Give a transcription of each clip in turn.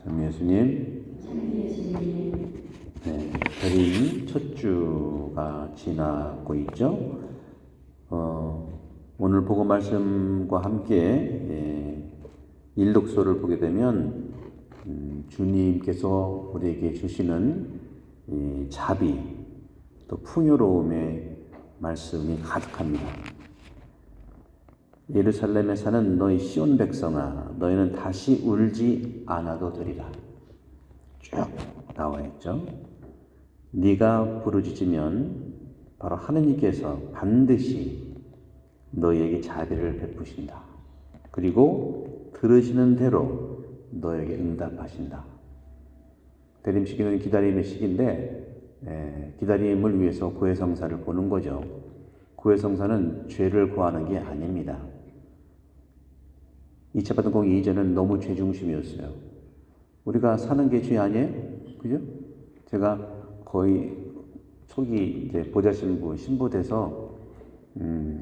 참 예수님, 네, 별인 첫 주가 지나고 있죠. 오늘 복음 말씀과 함께 일독서를 보게 되면 주님께서 우리에게 주시는 자비 또 풍요로움의 말씀이 가득합니다. 예루살렘에 사는 너희 시온 백성아, 너희는 다시 울지 않아도 되리라. 쭉 나와 있죠. 네가 부르짖으면 바로 하느님께서 반드시 너희에게 자비를 베푸신다. 그리고 들으시는 대로 너에게 응답하신다. 대림 시기는 기다림의 시기인데 기다림을 위해서 구해성사를 보는 거죠. 구해성사는 죄를 구하는 게 아닙니다. 2차 바든 공의 이전은 너무 죄 중심이었어요. 우리가 사는 게 죄 아니에요? 그죠? 제가 거의 초기 이제 보좌신부 돼서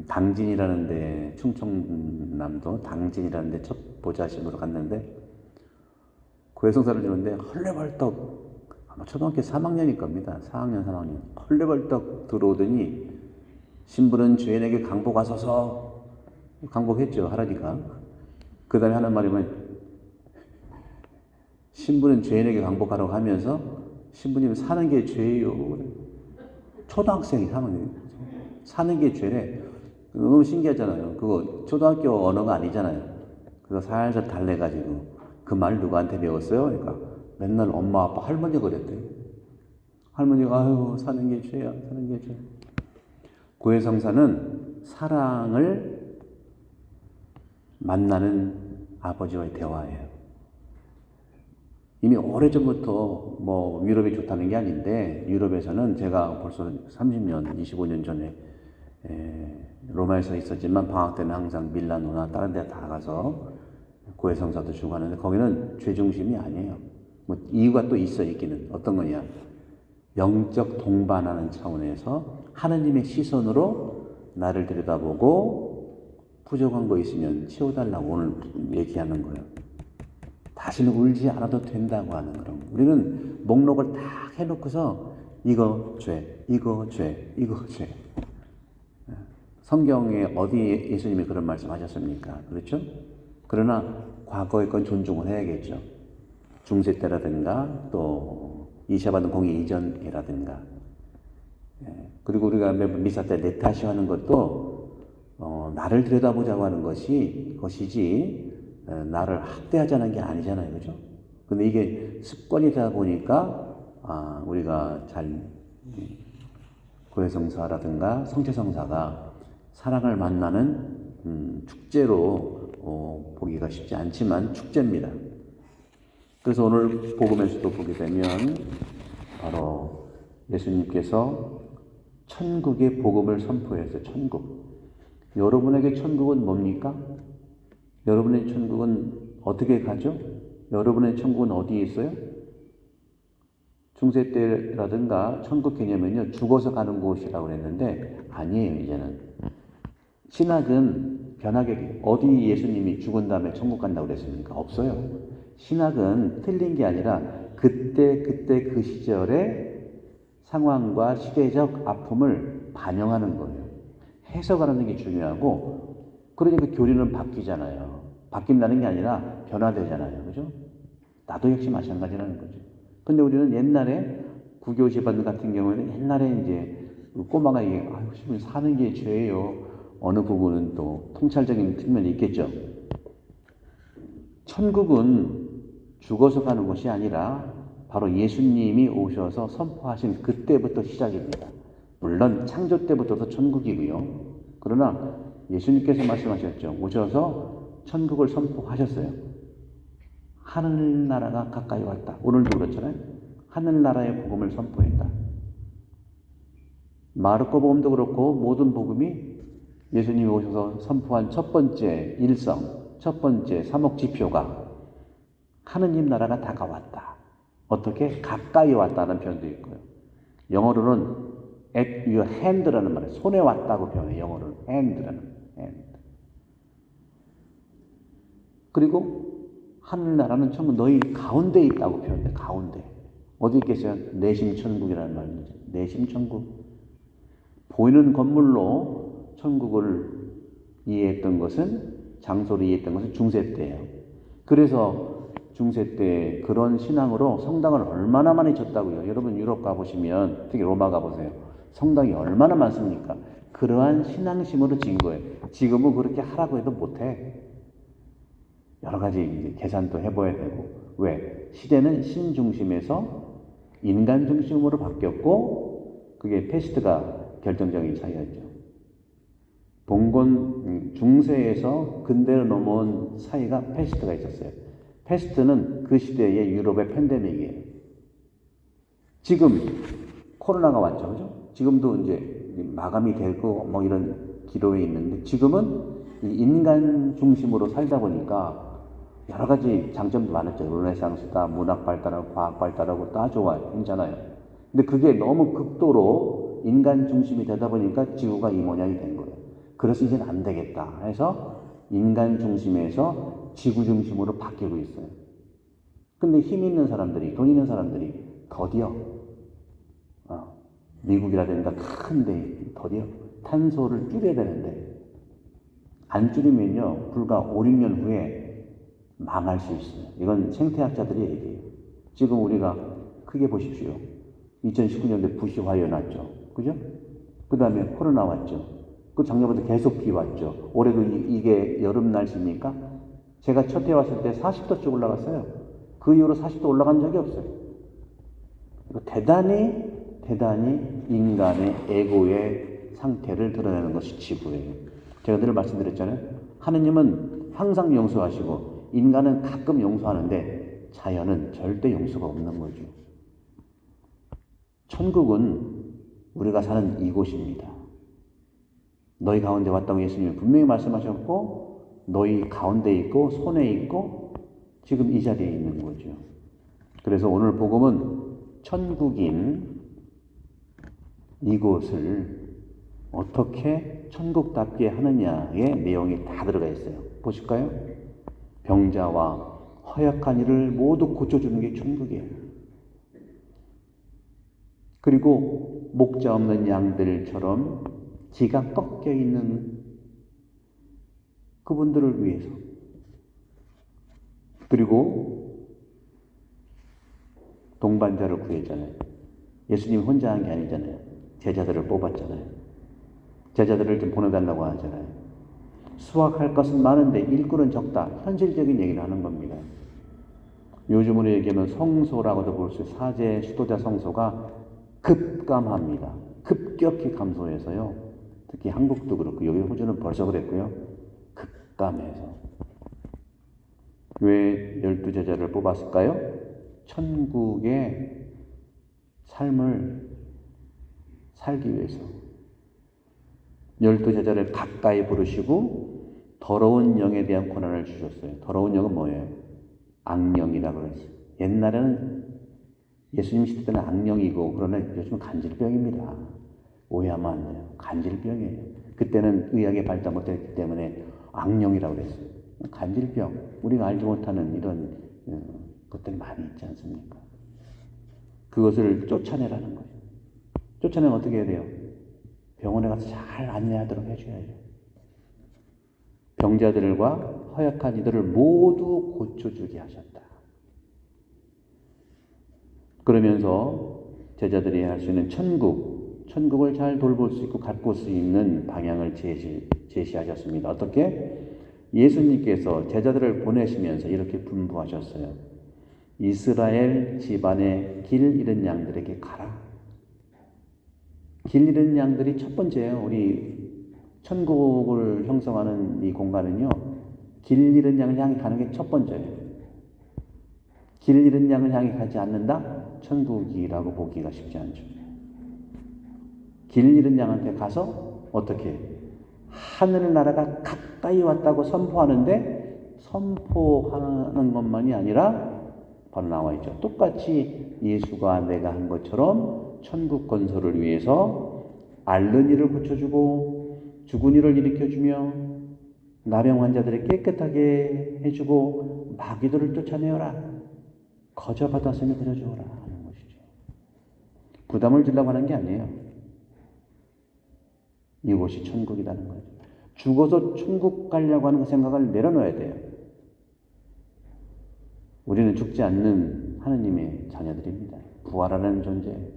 당진이라는 데, 충청남도 당진이라는 데 첫 보좌신부로 갔는데 구해성사를 주는데 헐레벌떡 아마 초등학교 3학년일 겁니다. 4학년, 3학년. 헐레벌떡 들어오더니 신부는 죄인에게 강복하소서. 강복했죠, 하라니까. 그 다음에 하는 말이면 신부는 죄인에게 강복하라고 하면서 신부님 사는 게 죄예요. 초등학생이 3학년. 사는 게 죄래. 너무 신기하잖아요. 그거 초등학교 언어가 아니잖아요. 그거 살살 달래가지고 그 말 누구한테 배웠어요? 그러니까 맨날 엄마, 아빠, 할머니가 그랬대. 할머니가 아유 사는 게 죄야. 사는 게 죄. 구해성사는 사랑을 만나는 아버지와의 대화예요. 이미 오래전부터 뭐 유럽이 좋다는 게 아닌데 유럽에서는 제가 벌써 30년, 25년 전에 로마에서 있었지만 방학 때는 항상 밀라노나 다른 데 다 가서 구해성사도 주고 하는데 거기는 죄 중심이 아니에요. 뭐 이유가 또 있어 있기는. 어떤 거냐? 영적 동반하는 차원에서 하느님의 시선으로 나를 들여다보고 부족한 거 있으면 치워달라고 오늘 얘기하는 거예요. 다시는 울지 않아도 된다고 하는 그런 거. 우리는 목록을 다 해놓고서 이거 죄, 이거 죄, 이거 죄. 성경에 어디 예수님이 그런 말씀 하셨습니까? 그렇죠? 그러나 과거의 건 존중을 해야겠죠. 중세 때라든가 또 2차 바든 공의 이전이라든가. 그리고 우리가 매번 미사 때 내 탓이 하는 것도 나를 들여다보자고 하는 것이지 나를 학대하자는 게 아니잖아요. 그죠? 근데 이게 습관이 되다 보니까 우리가 잘 구해성사라든가 성체성사가 사랑을 만나는 축제로 보기가 쉽지 않지만 축제입니다. 그래서 오늘 복음에서도 보게 되면 바로 예수님께서 천국의 복음을 선포했어요. 천국. 여러분에게 천국은 뭡니까? 여러분의 천국은 어떻게 가죠? 여러분의 천국은 어디에 있어요? 중세 때라든가 천국 개념은요, 죽어서 가는 곳이라고 그랬는데, 아니에요, 이제는. 신학은 변하게, 어디 예수님이 죽은 다음에 천국 간다고 그랬습니까? 없어요. 신학은 틀린 게 아니라, 그때 그 시절의 상황과 시대적 아픔을 반영하는 거예요. 해석하는 게 중요하고, 그러니까 교리는 바뀌잖아요. 바뀐다는 게 아니라 변화되잖아요. 그죠? 나도 역시 마찬가지라는 거죠. 근데 우리는 옛날에 구교 집안 같은 경우에는 옛날에 이제 꼬마가 이게 아유, 사는 게 죄예요. 어느 부분은 또 통찰적인 측면이 있겠죠. 천국은 죽어서 가는 것이 아니라 바로 예수님이 오셔서 선포하신 그때부터 시작입니다. 물론 창조 때부터도 천국이고요. 그러나 예수님께서 말씀하셨죠. 오셔서 천국을 선포하셨어요. 하늘나라가 가까이 왔다. 오늘도 그렇잖아요. 하늘나라의 복음을 선포했다. 마르코 복음도 그렇고 모든 복음이 예수님이 오셔서 선포한 첫 번째 일성, 첫 번째 사목지표가 하느님 나라가 다가왔다. 어떻게? 가까이 왔다는 표현도 있고요. 영어로는 at your hand라는 말이에요. 손에 왔다고 표현해요. 영어로는 hand라는 hand. 그리고 하늘나라는 천국 너희 가운데 있다고 표현돼. 가운데. 어디 있겠어요? 내심천국이라는 말이죠. 내심천국. 보이는 건물로 천국을 이해했던 것은, 장소를 이해했던 것은 중세 때예요. 그래서 중세 때 그런 신앙으로 성당을 얼마나 많이 졌다고요. 여러분 유럽 가보시면, 특히 로마 가보세요. 성당이 얼마나 많습니까? 그러한 신앙심으로 진 거예요. 지금은 그렇게 하라고 해도 못해. 여러 가지 이제 계산도 해봐야 되고. 왜? 시대는 신 중심에서 인간 중심으로 바뀌었고, 그게 패스트가 결정적인 차이였죠. 봉건 중세에서 근대로 넘어온 사이가 패스트가 있었어요. 패스트는 그 시대의 유럽의 팬데믹이에요. 지금 코로나가 왔죠, 그죠? 지금도 이제 마감이 되고 뭐 이런 기로에 있는데, 지금은 인간 중심으로 살다 보니까 여러 가지 장점도 많았죠. 르네상스다, 문학 발달하고 과학 발달하고 다 좋아요, 괜찮아요. 근데 그게 너무 극도로 인간 중심이 되다 보니까 지구가 이 모양이 된 거예요. 그래서 이제는 안 되겠다 해서 인간 중심에서 지구 중심으로 바뀌고 있어요. 근데 힘 있는 사람들이, 돈 있는 사람들이 더디어 미국이라든가 큰데 더디어 탄소를 줄여야 되는데, 안 줄이면요 불과 5, 6년 후에 망할 수 있어요. 이건 생태학자들이 얘기해요. 지금 우리가 크게 보십시오. 2019년도에 부시 화재 났죠. 그죠? 그 다음에 코로나 왔죠. 그 작년부터 계속 비 왔죠. 올해도 이게 여름 날씨입니까? 제가 첫 해 왔을 때 40도씩 올라갔어요. 그 이후로 40도 올라간 적이 없어요. 대단히 인간의 에고의 상태를 드러내는 것이 지구예요. 제가 늘 말씀드렸잖아요. 하느님은 항상 용서하시고 인간은 가끔 용서하는데 자연은 절대 용서가 없는 거죠. 천국은 우리가 사는 이곳입니다. 너희 가운데 왔다고 예수님이 분명히 말씀하셨고, 너희 가운데 있고 손에 있고 지금 이 자리에 있는 거죠. 그래서 오늘 복음은 천국인 이곳을 어떻게 천국답게 하느냐의 내용이 다 들어가 있어요. 보실까요? 병자와 허약한 이를 모두 고쳐주는 게 천국이에요. 그리고 목자 없는 양들처럼 기가 꺾여 있는 그분들을 위해서, 그리고 동반자를 구했잖아요. 예수님 혼자 한 게 아니잖아요. 제자들을 뽑았잖아요. 제자들을 좀 보내달라고 하잖아요. 수확할 것은 많은데 일꾼은 적다. 현실적인 얘기를 하는 겁니다. 요즘으로 얘기하면 성소라고도 볼 수 있어요. 사제, 수도자 성소가 급감합니다. 급격히 감소해서요. 특히 한국도 그렇고 여기 호주는 벌써 그랬고요. 급감해서. 왜 12제자를 뽑았을까요? 천국의 삶을 살기 위해서. 12제자를 가까이 부르시고 더러운 영에 대한 권한을 주셨어요. 더러운 영은 뭐예요? 악령이라고 그랬어요. 옛날에는 예수님 시대 때는 악령이고, 그러나 요즘은 간질병입니다. 오해하면 안 돼요. 간질병이에요. 그때는 의학이 발달 못했기 때문에 악령이라고 그랬어요. 간질병, 우리가 알지 못하는 이런 것들이 많이 있지 않습니까? 그것을 쫓아내라는 거예요. 쫓아내면 어떻게 해야 돼요? 병원에 가서 잘 안내하도록 해줘야죠. 병자들과 허약한 이들을 모두 고쳐주게 하셨다. 그러면서 제자들이 할 수 있는 천국을 잘 돌볼 수 있고 가꿀 수 있는 방향을 제시하셨습니다. 어떻게? 예수님께서 제자들을 보내시면서 이렇게 분부하셨어요. 이스라엘 집안의 길 잃은 양들에게 가라. 길 잃은 양들이 첫 번째예요. 우리 천국을 형성하는 이 공간은요, 길 잃은 양을 향해 가는 게 첫 번째예요. 길 잃은 양을 향해 가지 않는다? 천국이라고 보기가 쉽지 않죠. 길 잃은 양한테 가서 어떻게? 하늘나라가 가까이 왔다고 선포하는데, 선포하는 것만이 아니라 바로 나와 있죠. 똑같이 예수가 내가 한 것처럼 천국 건설을 위해서 앓는 이를 고쳐주고 죽은 이를 일으켜주며 나병 환자들을 깨끗하게 해주고 마귀들을 쫓아내어라. 거저 받았으니 그저 주어라 하는 것이죠. 부담을 주려고 하는 게 아니에요. 이곳이 천국이라는 거죠. 죽어서 천국 가려고 하는 그 생각을 내려놓아야 돼요. 우리는 죽지 않는 하느님의 자녀들입니다. 부활하는 존재예요.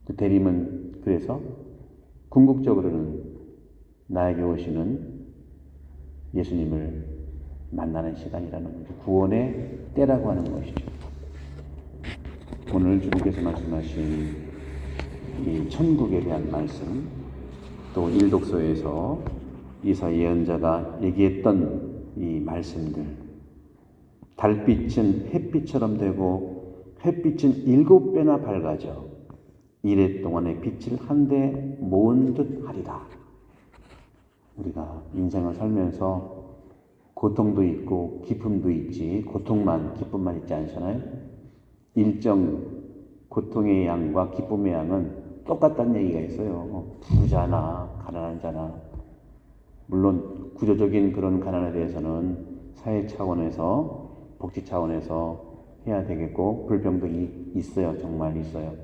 그 대림은 그래서 궁극적으로는 나에게 오시는 예수님을 만나는 시간이라는 거죠. 구원의 때라고 하는 것이죠. 오늘 주님께서 말씀하신 이 천국에 대한 말씀, 또 일독서에서 이사 예언자가 얘기했던 이 말씀들, 달빛은 햇빛처럼 되고 햇빛은 7배나 밝아져 이래 동안의 빛을 한데 모은 듯 하리라. 우리가 인생을 살면서 고통도 있고 기쁨도 있지, 고통만 기쁨만 있지 않잖아요. 일정 고통의 양과 기쁨의 양은 똑같다는 얘기가 있어요. 부자나 가난한 자나, 물론 구조적인 그런 가난에 대해서는 사회 차원에서 복지 차원에서 해야 되겠고 불평등이 있어요. 정말 있어요.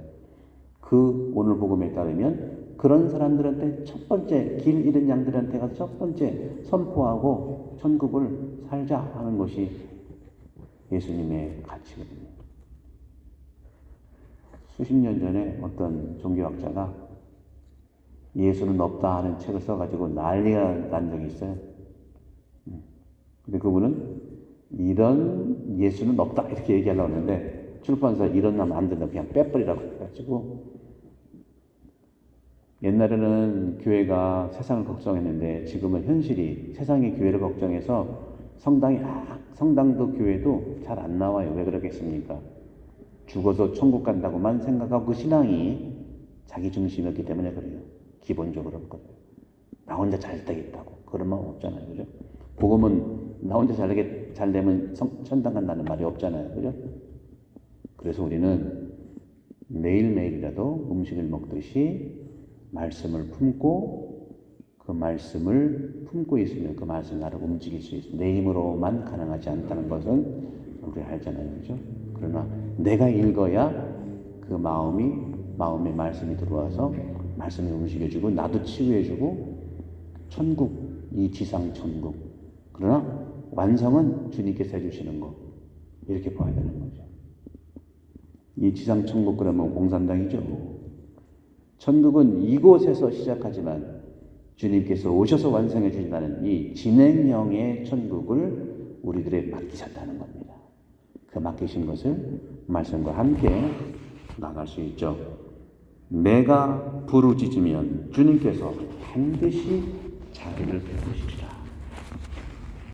그 오늘 복음에 따르면 그런 사람들한테 첫 번째 길 잃은 양들한테 가서 첫 번째 선포하고 천국을 살자 하는 것이 예수님의 가치거든요. 수십 년 전에 어떤 종교학자가 예수는 없다 하는 책을 써가지고 난리가 난 적이 있어요. 근데 그분은 이런 예수는 없다 이렇게 얘기하려고 했는데 출판사에 이런 놈 안 된다 그냥 빼버리라고 해가지고, 옛날에는 교회가 세상을 걱정했는데 지금은 현실이 세상이 교회를 걱정해서 성당도 교회도 잘 안 나와요. 왜 그러겠습니까? 죽어서 천국 간다고만 생각하고 그 신앙이 자기 중심이었기 때문에 그래요. 기본적으로 그래요. 나 혼자 잘 되겠다고 그런 마음 없잖아요. 그죠? 복음은 나 혼자 잘 되면 천당 간다는 말이 없잖아요. 그죠? 그래서 우리는 매일매일이라도 음식을 먹듯이 말씀을 품고 그 말씀을 품고 있으면 그 말씀이 나를 움직일 수 있어요. 내 힘으로만 가능하지 않다는 것은 우리가 알잖아요. 그죠? 그러나 내가 읽어야 그 마음에 말씀이 들어와서 말씀이 움직여주고 나도 치유해주고 천국, 이 지상 천국. 그러나 완성은 주님께서 해주시는 거. 이렇게 봐야 되는 거죠. 이 지상 천국 그러면 공산당이죠. 천국은 이곳에서 시작하지만 주님께서 오셔서 완성해 주신다는 이 진행형의 천국을 우리들에 맡기셨다는 겁니다. 그 맡기신 것을 말씀과 함께 나갈 수 있죠. 내가 부르짖으면 주님께서 반드시 자비를 베푸시리라.